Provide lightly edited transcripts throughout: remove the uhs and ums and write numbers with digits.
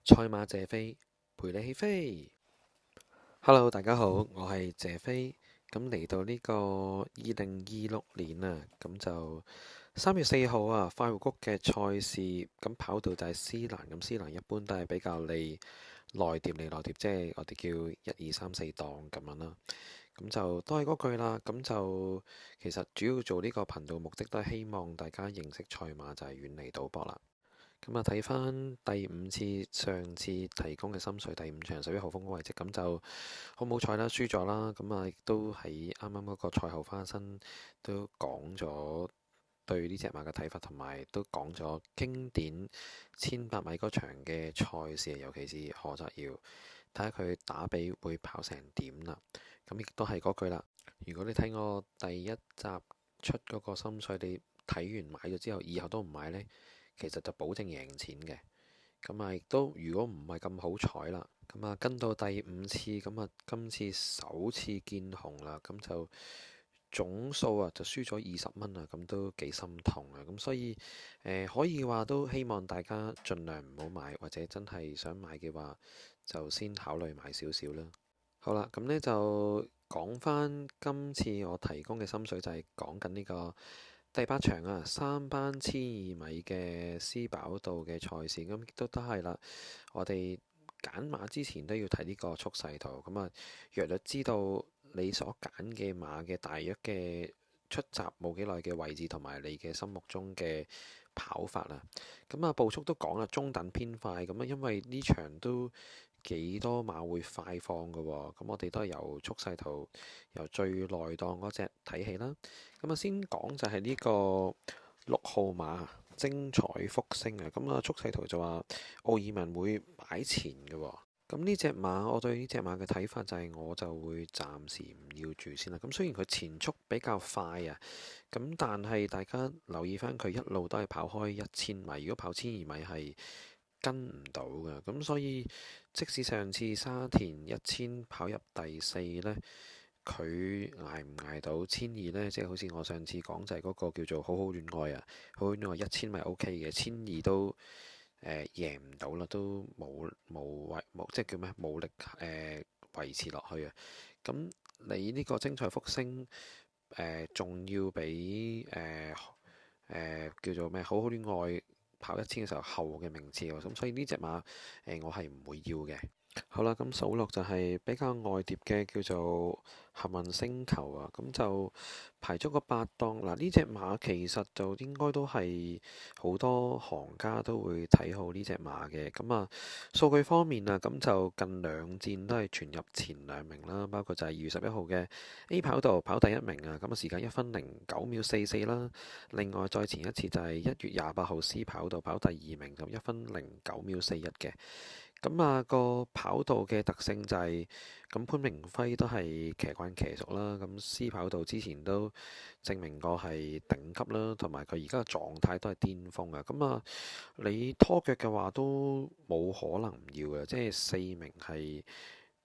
賽馬謝飛陪你起飛。Hello，大家好，我係謝飛。咁嚟到呢個2026年啊，咁就3月4號啊，快活谷嘅賽事，咁跑道就係斯蘭。咁斯蘭一般都係比較利內碟，即係我哋叫1、2、3、4檔咁樣啦。咁就都係嗰句啦。咁就其實主要做呢個頻道目的都係希望大家認識賽馬，就係遠離賭博啦。咁啊，睇翻第五次上次提供嘅心水第五場11號風位置，咁就好冇彩啦，輸咗啦。咁啊，亦都喺啱啱嗰個賽後花生都講咗對呢隻馬嘅睇法，同埋都講咗經典1800米嗰場嘅賽事，尤其是何澤堯，睇下佢打比會跑成點啦。咁亦都係嗰句啦，如果你睇我第一集出嗰個心水，你睇完買咗之後，以後都唔買呢，其實就保證贏錢嘅。咁啊，亦都如果唔係咁好彩啦，咁啊跟到第五次，咁啊今次首次見紅啦，咁就總數啊就輸咗20蚊啊，咁都幾心痛啊。咁所以可以話都希望大家盡量唔好買，或者真係想買嘅話，就先考慮買少少啦。好啦，咁呢就講翻今次我提供嘅心水，就係講緊呢個第八場啊，3班1200米嘅斯寶道嘅賽事，咁亦都係啦。我哋揀馬之前都要睇呢個速勢圖，咁啊，約略知道你所揀嘅馬嘅大約嘅出閘冇幾耐嘅位置，同埋你嘅心目中嘅跑法啦。咁啊，步速都講啦，中等偏快咁啊，因為呢場都幾多馬會快放嘅喎。咁我哋都係由速勢圖由最內檔嗰隻睇起啦。咁啊，先講就係呢個6號馬精彩復星啊。咁啊，速勢圖就話奧爾文會擺前嘅喎。咁呢隻馬，我對呢隻馬嘅睇法就係我就會暫時唔要住先啦。咁雖然佢前速比較快啊，咁但係大家留意翻佢一路都係跑開1000米，如果跑1200米係跟唔到嘅。咁所以即使上次沙田1000跑入第四呢，佢捱唔捱到1200呢？即係好似我上次講就係嗰個叫做好好戀愛啊，好好戀愛1000米 OK 嘅1200都贏唔到啦，都冇即係叫咩冇力維持落去啊。咁你呢個精彩復星仲要比叫做咩好好戀愛跑1000嘅時候後嘅名次喎。咁所以呢隻馬我係唔會要嘅。好啦，咁數落就係比較外碟嘅叫做幸運星球啊，咁就排咗個8檔。嗱，呢隻馬其實就應該都係好多行家都會睇好呢隻馬嘅。咁啊，數據方面啊，咁就近兩戰都係傳入前2名啦，包括就係2月11號嘅 A 跑道跑第1名啊，咁啊時間1分09秒44啦。另外再前一次就係1月28號 C 跑道跑第2名，就1分09秒41嘅。咁啊，個跑道嘅特性就係咁，潘明輝都係騎慣騎熟啦。咁 C 跑道之前都證明過係頂級啦，同埋佢而家嘅狀態都係巔峰啊。咁啊，你拖腳嘅話都冇可能唔要嘅，即係4名係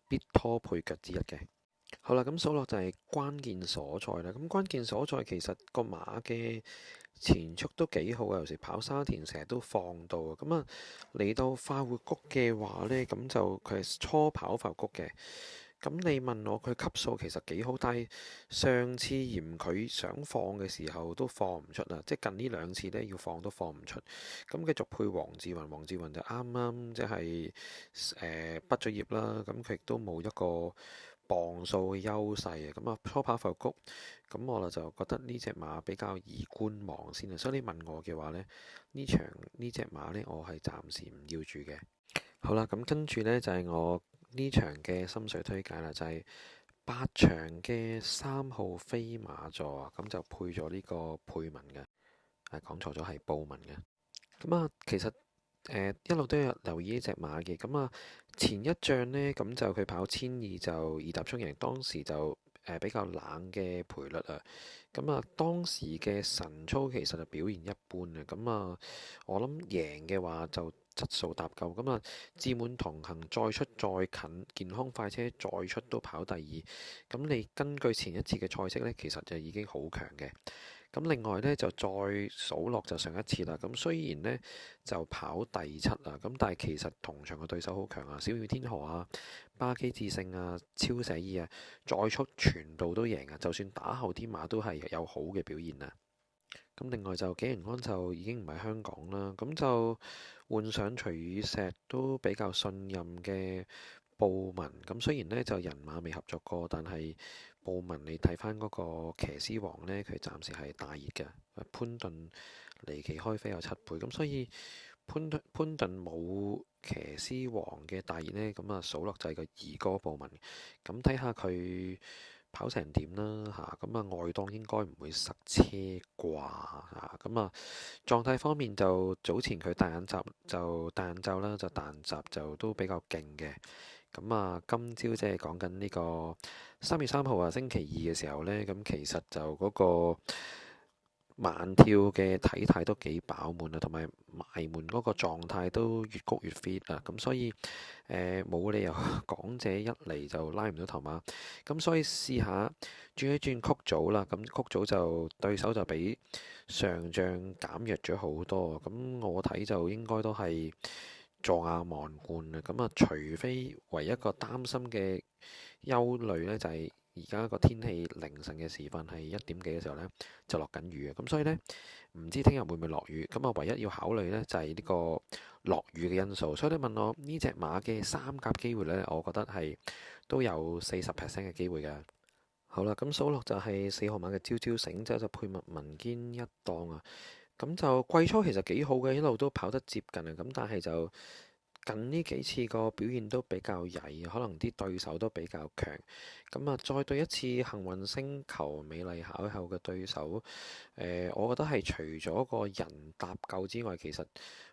必拖配腳之一嘅。好啦，咁數落就係關鍵所在啦。咁關鍵所在其實個馬嘅前速都幾好啊，有時跑沙田成日都放到啊。咁啊，嚟到快活谷嘅話呢，咁就佢係初跑快活谷嘅。咁你問我佢級數其實幾好，但係上次嫌佢想放嘅時候都放唔出啦，即係近呢兩次呢，要放都放唔出。咁繼續配黃志雲，黃志雲就啱啱即係畢咗業啦，咁佢亦都冇一個磅數嘅優勢啊。咁啊，初跑快活谷，咁我就覺得呢隻馬比較易觀望先啊。所以你問我嘅話呢，呢隻馬呢，我係暫時唔要住嘅。好啦，咁跟住呢，就係我呢場嘅心水推介啦，就係8場嘅3號飛馬座啊，咁就配咗呢個配文嘅，講錯咗係布文嘅。咁啊，其實一路都有留意呢隻馬嘅。咁啊，前一仗呢，咁就佢跑1200就二踏衝贏，當時就比較冷嘅賠率啊。咁啊，當時嘅神操其實就表現一般啊。咁啊，我諗贏嘅話就質素搭夠。咁啊，志滿同行再出再近，健康快車再出都跑第二。咁你根據前一次嘅賽績呢，其實就已經好強嘅。咁另外呢，就再數落就上一次啦。咁雖然呢就跑第七啊，咁但係其實同場嘅對手好強啊，小鳥天河啊、巴基智勝啊、超寫意啊，再速全部都贏啊。就算打後啲馬都係有好嘅表現啊。咁另外就景仁安就已經唔係香港啦，咁就換上徐雨石都比較信任嘅布文。咁雖然呢就人馬未合作過，但係布文你睇翻嗰個騎師王呢，佢暫時係大熱嘅。潘頓離奇開飛有7倍，咁所以潘頓冇騎師王嘅大熱呢，咁啊數落就係個二哥布文。咁睇下佢跑成點啦嚇，咁啊外檔應該唔會塞車啩嚇，咁啊狀態方面就早前佢戴眼罩啦，就彈閘就都比較勁嘅。咁啊今朝即係講緊呢個3月3號啊星期二嘅時候呢，咁其實就嗰個慢跳嘅體態都幾飽滿啊，同埋埋門嗰個狀態都越谷越 fit 啊，咁所以冇理由港姐一嚟就拉唔到頭馬，咁所以試下轉一轉曲組啦，咁曲組就對手就比上仗減弱咗好多，咁我睇就應該都係坐亞望冠啊，咁啊除非唯一一個擔心嘅憂慮呢，就係而家個天氣凌晨嘅時分係1點幾嘅時候呢，就落緊雨啊，咁所以呢，唔知聽日會唔會落雨，咁啊唯一要考慮呢，就係呢個落雨嘅因素，所以你問我呢隻馬嘅三甲機會呢，我覺得係都有40% 嘅機會嘅。好啦，咁數落就係4號馬嘅朝朝醒，之後就配麥文堅一檔啊，咁就季初其實幾好嘅，一路都跑得接近啊，咁但係就近呢幾次個表現都比較曳，可能啲對手都比較強。咁啊，再對一次幸運星球美麗巧後嘅對手，我覺得係除咗個人搭夠之外，其實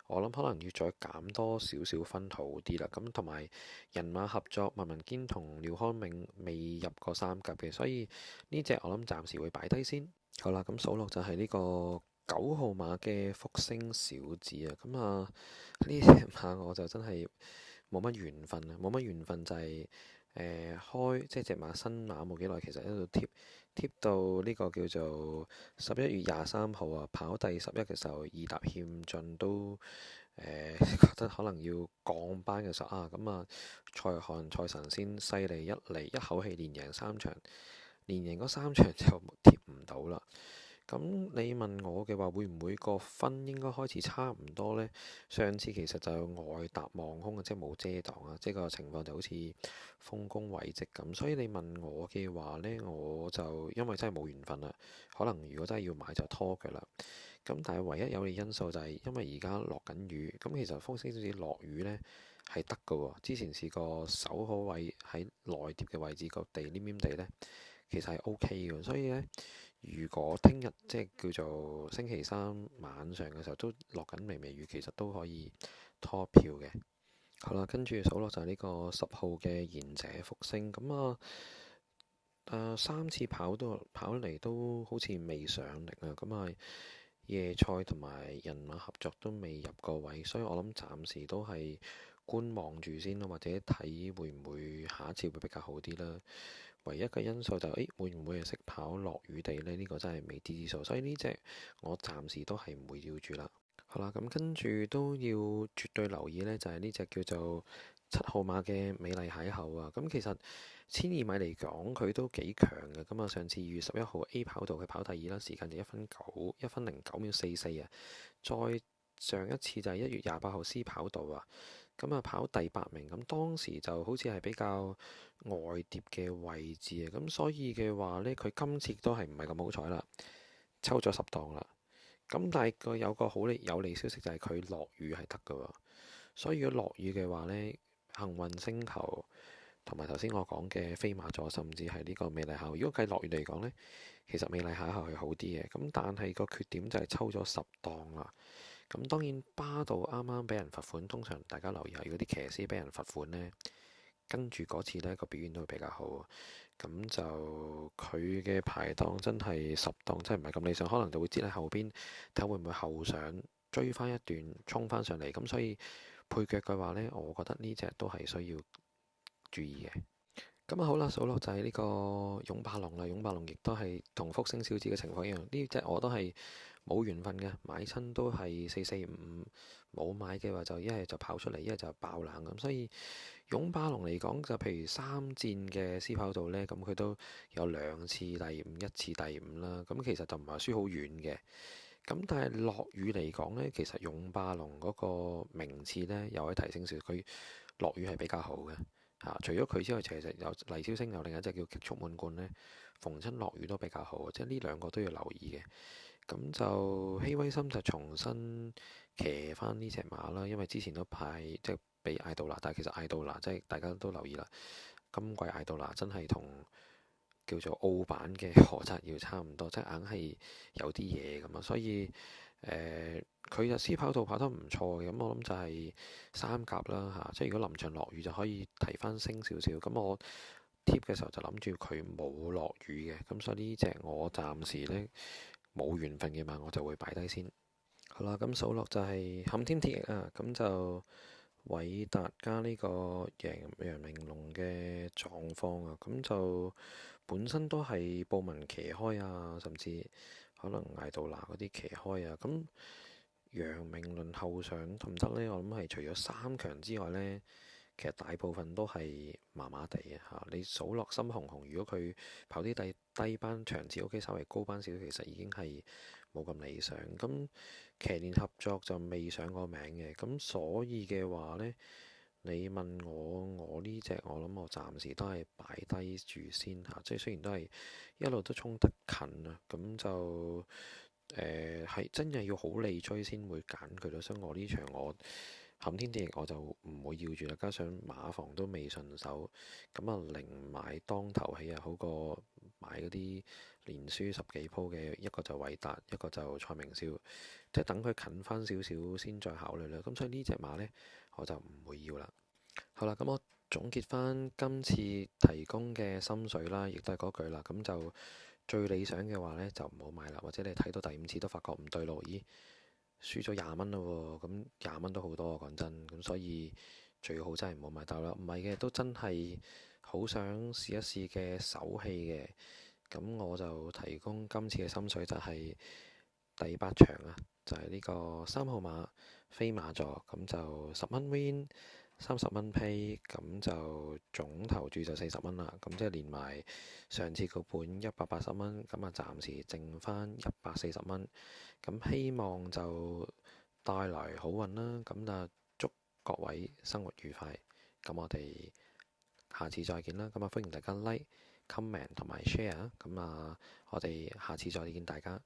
我諗可能要再減多少少分好啲啦。咁同埋人馬合作，文文堅同廖康銘未入過三甲嘅，所以呢隻我諗暫時會擺低先。好啦，咁數落就係呢個9號馬嘅福星小子啊，咁啊呢隻馬我就真係冇乜緣分啊，冇乜緣分就係開即係隻馬新馬冇幾耐，其實喺度貼到呢個叫做11月23號啊，跑第11嘅時候二搭欠進都覺得可能要降班嘅時候啊，咁啊蔡漢蔡神仙犀利一嚟一口氣連贏3場，連贏嗰3場就貼唔到啦。咁你問我嘅話，會唔會個分應該開始差唔多呢？上次其實就外搭望空啊，即係冇遮擋啊，即係個情況就好似豐功偉績咁。所以你問我嘅話呢，我就因為真係冇緣分啦，可能如果真係要買就拖佢啦。咁但係唯一有利因素就係因為而家落緊雨，咁其實風聲好似落雨呢係得㗎喎。之前試過守好位喺內碟嘅位置，個地黏黏地呢，其實係 OK 嘅，所以呢。如果聽日即係叫做星期三晚上嘅時候都落緊微微雨，其實都可以拖票嘅。好啦，跟住數落就係呢個10號嘅賢者福星咁啊。3次跑嚟都好似未上力啊。咁啊，夜賽同埋人馬合作都未入個位，所以我諗暫時都係觀望住先咯，或者睇會唔會下一次會比較好啲啦。唯一嘅因素就會唔會係識跑落雨地呢？呢個真係未知之數，所以呢隻我暫時都係唔會要住啦。好啦，咁跟住都要絕對留意呢，就係呢隻叫做7號馬嘅美麗邂逅啊。咁其實1200米嚟講，佢都幾強嘅。咁啊，上次2月11號 A 跑道佢跑第二啦，時間就1分09秒44啊。再上一次就係1月28號 C 跑道啊。咁啊，跑第8名，咁當時就好似係比較外碟嘅位置啊，咁所以嘅話呢，佢今次都係唔係咁好彩啦，抽咗10檔啦。咁但係佢有個有利消息就係佢落雨係得㗎喎，所以如果落雨嘅話呢，幸運星球同埋頭先我講嘅飛馬座，甚至係呢個美麗巧，如果計落雨嚟講呢，其實美麗巧係好啲嘅。咁但係個缺點就係抽咗10檔啦。咁當然巴道啱啱俾人罰款，通常大家留意下，如果啲騎師俾人罰款呢，跟住嗰次呢個表現都會比較好。咁就佢嘅排檔真係10檔，真係唔係咁理想，可能就會擠喺後邊，睇下會唔會後上追翻一段，衝翻上嚟。咁所以配腳嘅話呢，我覺得呢隻都係需要注意嘅。咁啊好啦，數落就係呢個勇霸龍啦，勇霸龍亦都係同福星小子嘅情況一樣，呢隻我都係冇緣分嘅，買親都係445，冇買嘅話就一係就跑出嚟，一係就爆冷咁，所以勇霸龍嚟講就譬如三戰嘅私跑道呢，咁佢都有兩次第五，一次第五啦，咁其實就唔係輸好遠嘅。咁但係落雨嚟講呢，其實勇霸龍嗰個名次呢，又可以提升少少，佢落雨係比較好嘅。除咗佢之外，其實有黎超星有另一隻叫極速滿貫呢，逢親落雨都比較好，即係呢兩個都要留意嘅。咁就希威森就重新騎翻呢隻馬啦，因為之前都派即係俾艾杜拿，但係其實艾杜拿即係大家都留意啦，今季艾杜拿真係同叫做澳版嘅何澤耀差唔多，即係硬係有啲嘢咁啊，所以佢就私跑道跑得唔錯嘅，咁我諗就係三甲啦嚇，即係如果臨場落雨就可以提翻升少少。咁我貼嘅時候就諗住佢冇落雨嘅，咁所以呢隻我暫時呢冇緣分嘅馬我就會擺低先。好啦，咁數落就係撼天鐵翼啊，咁就韋達加呢個楊明龍嘅狀況啊，咁就本身都係布文騎開啊，甚至可能艾杜拿嗰啲騎開啊，咁楊明倫後上得唔得呢？我諗係除咗三強之外呢，其實大部分都係麻麻地嘅嚇。你數落深紅紅，如果佢跑啲低班場次，OK，稍微高班少少，其實已經係冇咁理想。咁騎練合作就未上過名嘅，咁所以嘅話呢，你問我呢隻，我諗我暫時都係擺低住先嚇。即係雖然都係一路都衝得近啊，咁就係真係要好利追先會揀佢咯。所以我呢場我撼天鐵翼我就唔會要住啦，加上馬房都未順手，咁啊零買當頭起啊，好過買嗰啲連輸十幾鋪嘅，一個就韋達，一個就蔡明少，即係等佢近翻少少先再考慮啦。咁所以呢隻馬呢，我就唔會要啦。好啦，咁我總結翻今次提供嘅心水啦，亦都係嗰句啦。咁就最理想嘅話呢，就唔好買啦。或者你睇到第五次都發覺唔對路，咦？輸咗廿蚊咯喎，咁廿蚊都好多啊，講真。咁所以最好真係唔好買到啦。唔係嘅，都真係好想試一試嘅手氣嘅。咁我就提供今次嘅心水就係第八場啊，就係呢個3號馬飛馬座，咁就10蚊 win。30蚊 pay，咁就總投注就40蚊啦。咁即係連埋上次個本180蚊，咁啊暫時剩翻140蚊。咁希望就帶來好運啦。咁啊祝各位生活愉快。咁我哋下次再見啦。咁啊歡迎大家 like、comment 同埋 share。咁啊我哋下次再見大家。